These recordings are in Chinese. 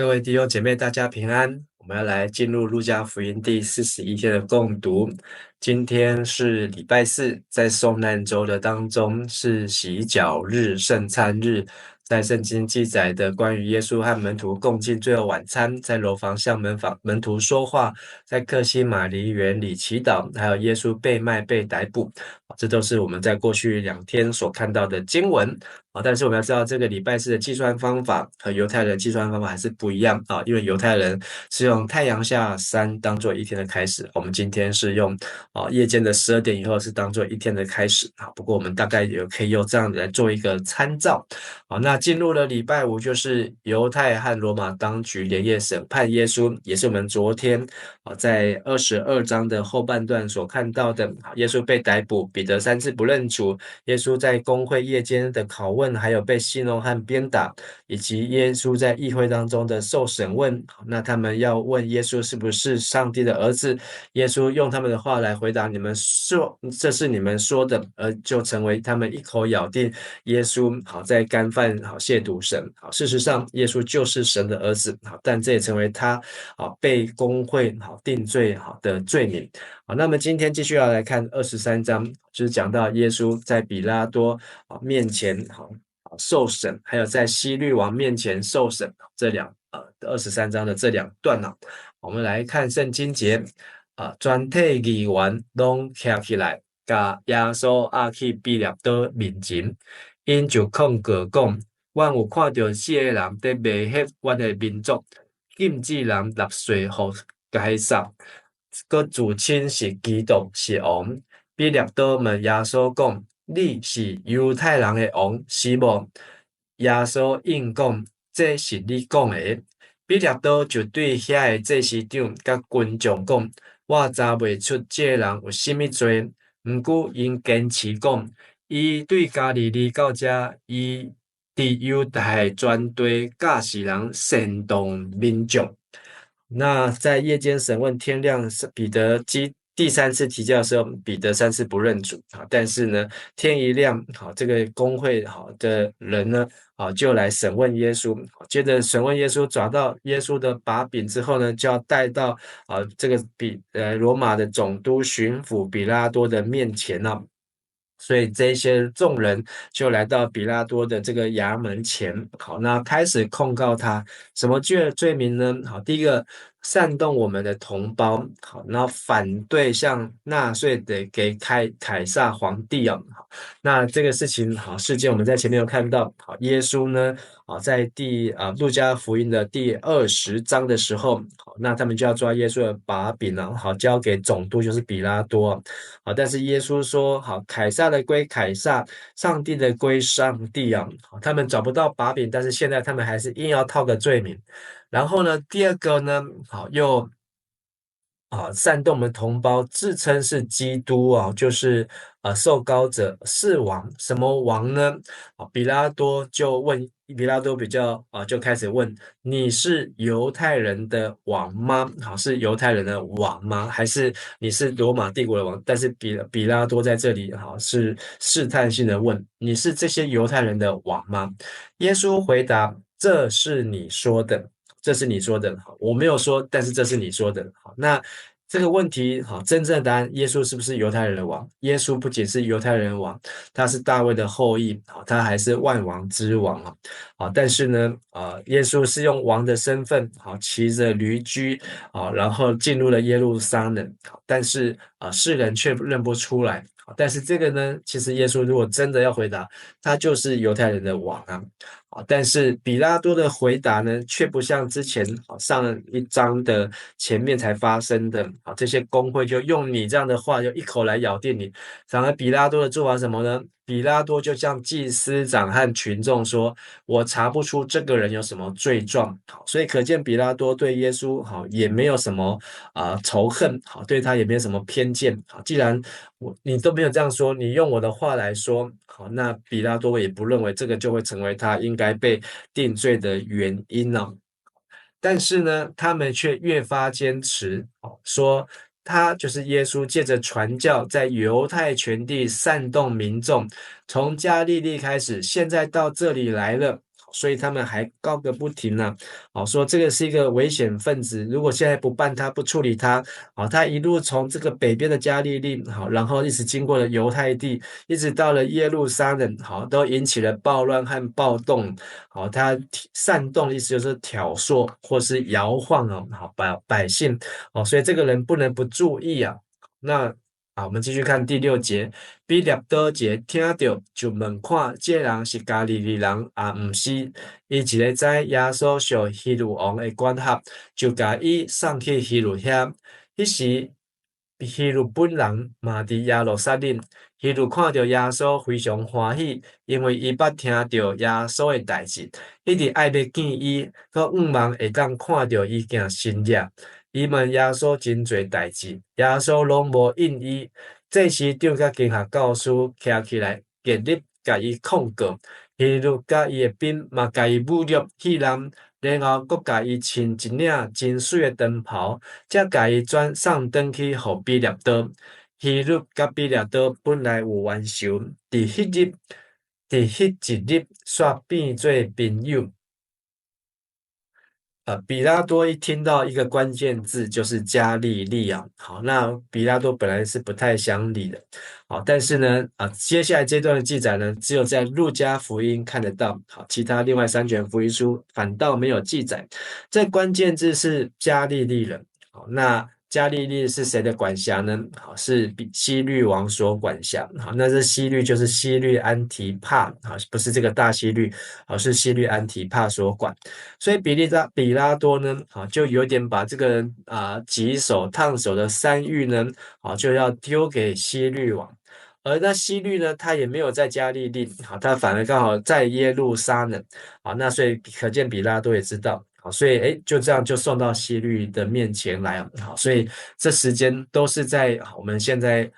各位弟兄姐妹，大家平安。我们要来进入路加福音第41天的共读。今天是礼拜四，在受难周的当中是洗脚日、圣餐日。在圣经记载的关于耶稣和门徒共进最后晚餐，在楼房向门徒说话，在客西马尼园里祈祷，还有耶稣被卖、被逮捕，这都是我们在过去2天所看到的经文。但是我们要知道，这个礼拜四的计算方法和犹太人计算方法还是不一样啊，因为犹太人是用太阳下山当做一天的开始，我们今天是用夜间的12点以后是当做一天的开始啊。不过我们大概也可以用这样来做一个参照。好，那进入了礼拜五，就是犹太和罗马当局连夜审判耶稣，也是我们昨天在22章的后半段所看到的。耶稣被逮捕，彼得3次不认主，耶稣在公会夜间的拷问，还有被戏弄和鞭打，以及耶稣在议会当中的受审问。那他们要问耶稣是不是上帝的儿子，耶稣用他们的话来回答，你们说这是你们说的，就成为他们一口咬定耶稣在干犯亵渎神。事实上耶稣就是神的儿子，但这也成为他被公会定罪的罪名。那么今天继续要来看23章，就是讲到耶稣在比拉多面前受审，还有在希律王面前受审，这23章的这2段我们来看圣经节全体议员拢站起来，甲耶稣押去比拉多面前，因就控告讲，阮有看到4个人在卖血阮的民族，禁止人纳税予该撒，佮自称是基督是王。比拉多问耶稣讲：你是犹太人的王是无？耶稣应讲：这是你讲的。比拉多就对遐个祭司长甲群众讲：我查袂出这个人有甚物罪，毋过因坚持讲，伊对加利利到遮，伊伫犹太专对教士人煽动民众。那在夜间审问天亮，彼得第3次提教的时候，彼得3次不认主但是呢，天一亮这个公会的人呢就来审问耶稣。接着审问耶稣，找到耶稣的把柄之后呢，就要带到这个罗马的总督巡抚比拉多的面前所以这些众人就来到比拉多的这个衙门前，那开始控告他。什么罪名呢？第一个，煽动我们的同胞，然后反对向纳税的给凯撒皇帝那这个事件我们在前面有看到。耶稣呢在路加福音的第20章的时候，那他们就要抓耶稣的把柄交给总督，就是比拉多但是耶稣说凯撒的归凯撒，上帝的归上帝他们找不到把柄，但是现在他们还是硬要套个罪名。然后呢，第二个呢又煽动我们同胞自称是基督就是受膏者是王。什么王呢？比拉多比较就开始问，你是犹太人的王吗？是犹太人的王吗？还是你是罗马帝国的王？但是比拉多在这里是试探性的问，你是这些犹太人的王吗？耶稣回答，这是你说的。这是你说的，我没有说，但是这是你说的。那这个问题，真正的答案，耶稣是不是犹太人的王？耶稣不仅是犹太人的王，他是大卫的后裔，他还是万王之王但是呢，耶稣是用王的身份，骑着驴驹然后进入了耶路撒冷，但是世人却认不出来。但是这个呢，其实耶稣如果真的要回答，他就是犹太人的王但是比拉多的回答呢，却不像之前上一章的前面才发生的这些公会就用你这样的话就一口来咬定你。反而比拉多的做法什么呢？比拉多就向祭司长和群众说，我查不出这个人有什么罪状。所以可见比拉多对耶稣也没有什么仇恨，对他也没有什么偏见。既然你都没有这样说，你用我的话来说，那比拉多也不认为这个就会成为他应该被定罪的原因但是呢，他们却越发坚持说他就是耶稣，借着传教在犹太全地煽动民众，从加利利开始，现在到这里来了。所以他们还告个不停呢、说这个是一个危险分子，如果现在不办他，不处理他，他一路从这个北边的加利利，然后一直经过了犹太地，一直到了耶路撒冷，都引起了暴乱和暴动，他煽动意思就是挑唆或是摇晃百姓，所以这个人不能不注意啊。那我们继续看第6节，比列多节听到就问看，这人是加利利人啊，不是？伊一个知耶稣受希律王的管辖，就甲伊送去希律遐。迄时希律本人嘛伫耶路撒冷，希律看到耶稣非常欢喜，因为伊捌听到耶稣的代志，一直爱要见伊，佮毋望会当看到伊行新约。伊问耶稣真侪代志，耶稣拢无应伊。这时长甲经学教师徛起来，极力甲伊控告。希律甲伊的兵嘛，甲伊侮辱戏人，然后佮甲伊穿一领真水的长袍，才甲伊转送转去互比列多。希律甲比列多本来有冤仇，伫迄一日煞变做朋友。比拉多一听到一个关键字就是加利利啊，好，那比拉多本来是不太想理的，好，但是呢，接下来这段的记载呢，只有在路加福音看得到，好，其他另外3卷福音书反倒没有记载。这关键字是加利利人，好，那加利利是谁的管辖呢？好，是希律王所管辖。好，那这希律就是希律安提帕，好，不是这个大希律，好，是希律安提帕所管。所以比拉多呢，就有点把这个棘手烫手的山芋呢，就要丢给希律王。而那希律呢，他也没有在加利利，他反而刚好在耶路撒冷，那所以可见比拉多也知道。好，所以就这样就送到希律的面前来了。好，所以这时间都是在我们现在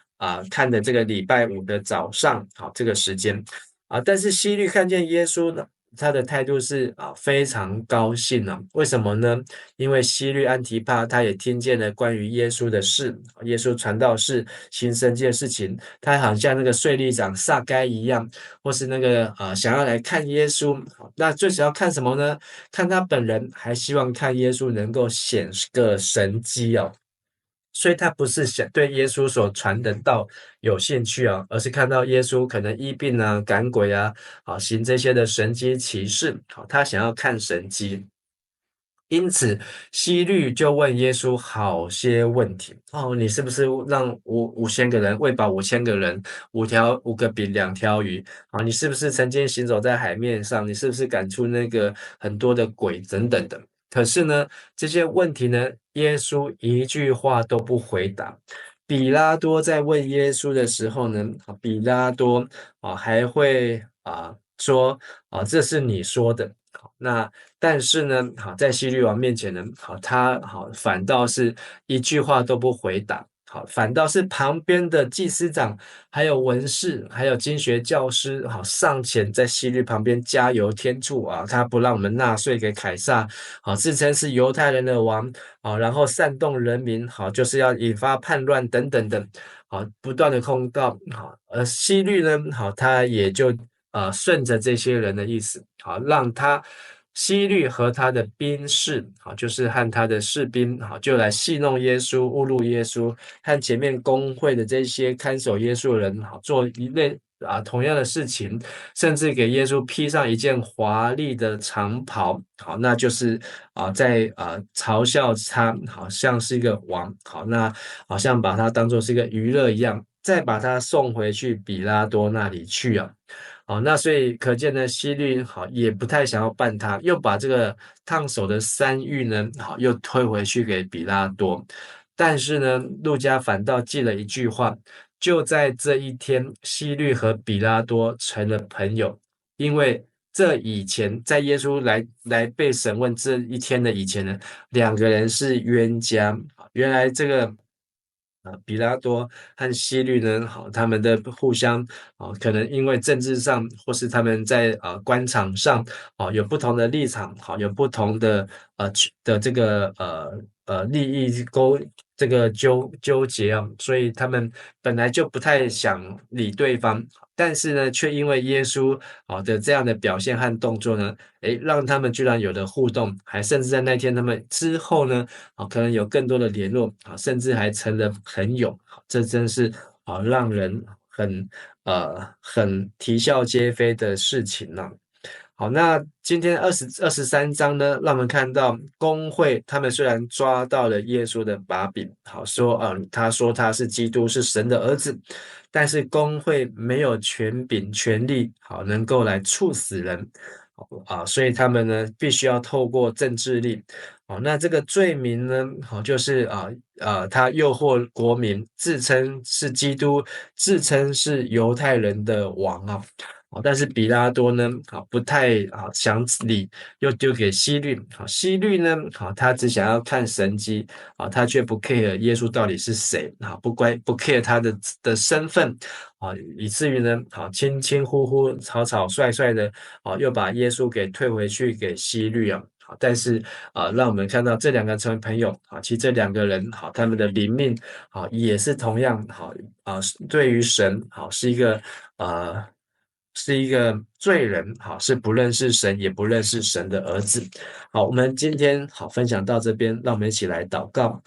看的这个礼拜5的早上，好，这个时间但是希律看见耶稣呢，他的态度是非常高兴啊。为什么呢？因为希律安提帕他也听见了关于耶稣的事，耶稣传道事行神迹的事情，他好像那个税吏长撒该一样，或是那个想要来看耶稣。那最主要看什么呢？看他本人，还希望看耶稣能够显个神迹哦。所以他不是想对耶稣所传的道有兴趣啊，而是看到耶稣可能医病啊、赶鬼啊，行这些的神迹奇事，他想要看神迹。因此，希律就问耶稣好些问题。你是不是让5000个人喂饱5000个人，5个饼2条鱼？你是不是曾经行走在海面上？你是不是赶出那个很多的鬼等等的？可是呢，这些问题呢，耶稣一句话都不回答。比拉多在问耶稣的时候呢，比拉多还会说这是你说的。那但是呢，在希律王面前呢，他反倒是一句话都不回答。反倒是旁边的祭司长、还有文士、还有经学教师，上前在希律旁边加油添醋他不让我们纳税给凯撒，自称是犹太人的王，然后煽动人民，就是要引发叛乱等等等，不断的控告，而希律呢，他也就顺着这些人的意思，让希律和他的兵士，就是和他的士兵，就来戏弄耶稣、侮辱耶稣，和前面公会的这些看守耶稣的人，做一类同样的事情，甚至给耶稣披上一件华丽的长袍，那就是在嘲笑他，好像是一个王，那好像把他当作是一个娱乐一样，再把他送回去比拉多那里去啊。那所以可见呢，希律也不太想要办他，又把这个烫手的山芋呢，又推回去给比拉多。但是呢，路加反倒记了一句话，就在这一天，希律和比拉多成了朋友，因为这以前在耶稣来被审问这一天的以前呢，2个人是冤家。原来这个比拉多和希律呢，他们的互相可能因为政治上或是他们在官场上有不同的立场，有不同的这个利益这个纠结啊，所以他们本来就不太想理对方，但是呢，却因为耶稣的这样的表现和动作呢，诶，让他们居然有了互动，还甚至在那天他们之后呢，可能有更多的联络甚至还成了朋友，这真是让人很啼笑皆非的事情呢。好，那今天23章呢，让我们看到公会他们虽然抓到了耶稣的把柄，好说他说他是基督，是神的儿子，但是公会没有权柄、权力，好能够来处死人，所以他们呢必须要透过政治力，那这个罪名呢，就是他诱惑国民，自称是基督，自称是犹太人的王啊。但是比拉多呢，不太想理，又丢给希律。希律呢，他只想要看神迹，他却不 care 耶稣到底是谁，不 care 他的身份，以至于呢，轻轻呼呼、草草率率的，又把耶稣给退回去给希律啊。但是让我们看到这两个成为朋友其实这两个人他们的灵命也是同样对于神呃是一个罪人是不认识神也不认识神的儿子。好，我们今天分享到这边，让我们一起来祷告。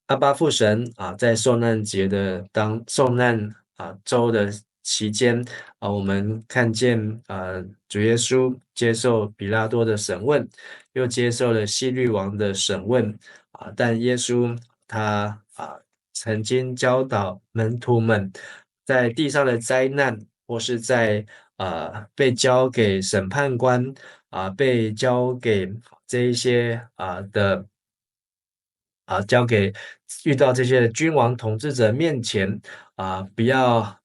阿爸父神在受难周的期间我们看见主耶稣接受比拉多的审问，又接受了希律王的审问但耶稣他曾经教导门徒们，在地上的灾难或是在被交给审判官被交给这一些交给遇到这些君王统治者面前不要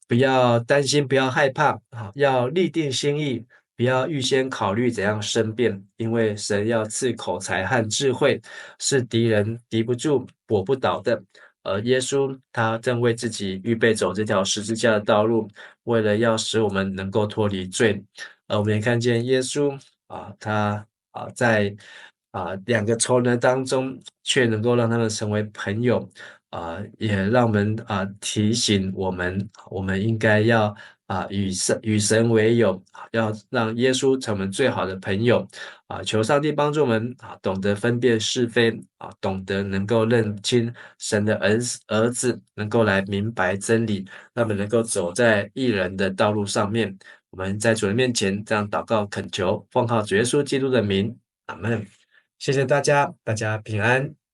不要担心，不要害怕要立定心意，不要预先考虑怎样申辩，因为神要赐口才和智慧，是敌人敌不住、驳不倒的。而耶稣他正为自己预备走这条十字架的道路，为了要使我们能够脱离罪。我们也看见耶稣他在两个仇人当中，却能够让他们成为朋友也让我们提醒我们，我们应该要与神为友，要让耶稣成为我们最好的朋友求上帝帮助我们懂得分辨是非懂得能够认清神的儿子，能够来明白真理，让我们能够走在义人的道路上面。我们在主人面前这样祷告恳求，奉靠主耶稣基督的名，阿门。谢谢大家，大家平安。